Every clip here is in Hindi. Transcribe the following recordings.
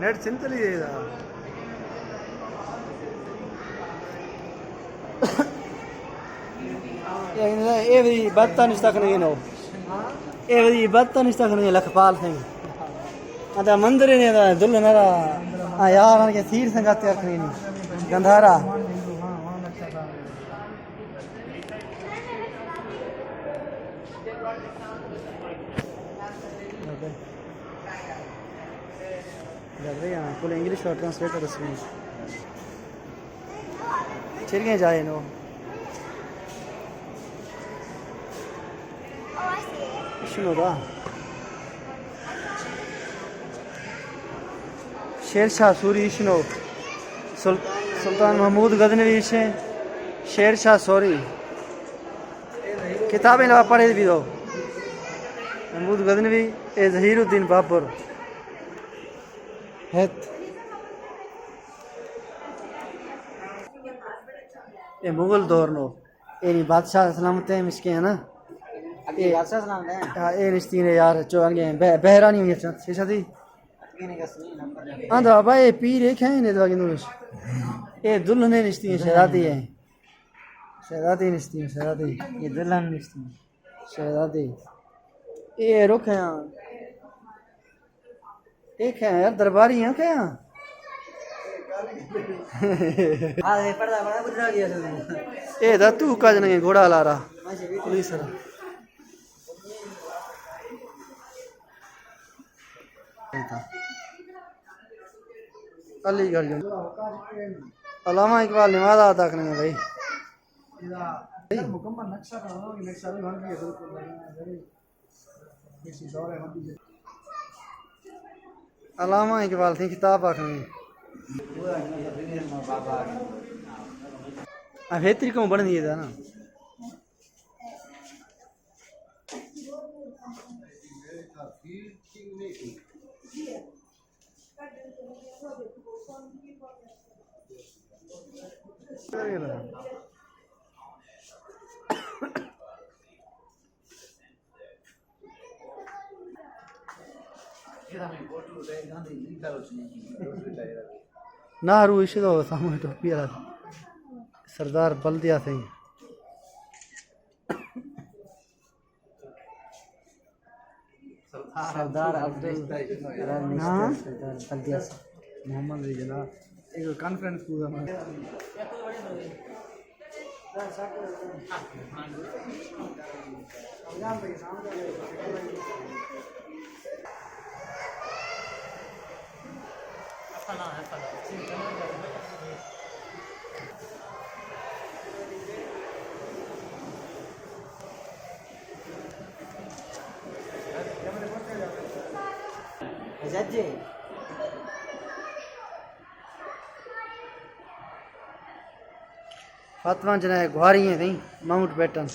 नेट सिंपल ही है ये भी बत्ता निस्ता करने नो ये भी बत्ता निस्ता करने लखपाल सिंह अदा मंदिर ने दा दुल्हनरा आ यार के सीर संगत करनी गंधारा लग रही है फुल इंग्लिश और ट्रांसलेटर इसमें चल गए जाए नो शुरू था शेरशाह सूरी इशनो सुल्तान महमूद गजनवी शेरशाह सूरी किताबें लगा पढ़े भी दो महमूद गजनवी ए ज़हीरुद्दीन बाबर है ये मुगल दौर नो ये नहीं बादशाह सलामत है मिसके है ना ये बादशाह सलामत है हाँ ये निश्ती ने यार जो आगे बहरा नहीं हुई शीशा थी हाँ तो भाई पीर एक है इन्हें दवा ये दुल्हन निश्ती है शहजादी है शहजादी निश्ती है शहजादी ये दुल्हन निश्ती है शहजादी ये रुख है यहाँ एक है यार दरबारी है क्या यहाँ ये दा तू काज नहीं घोड़ा ला रहा पुलिस अलीगढ़ अलामा इकबाल नमाज अदा करेंगे भाई मुकम्मल नक्शा नक्शा भी बन गया अलामा इकबाल थी किताब आखनी बेहतरी क्यों बन दिए था ना नारू इशे तो सामने टोपी वाला सरदार बल्दिया सिंह सरदार अब्दुल बल्दिया मोहम्मद जना एक कॉन्फ्रेंस पूरा फातमा जना गुहारी है नहीं माउंट बैटन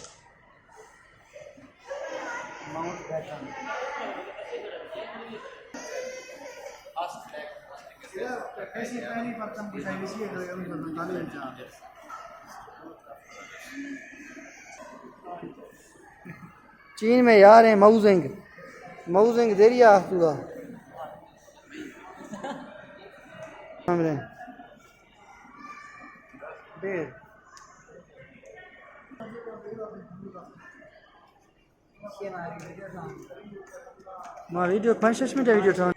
चीन में यार है माउजिंग देरिया पूरा मां वीडियो 5-6 मिनट वीडियो था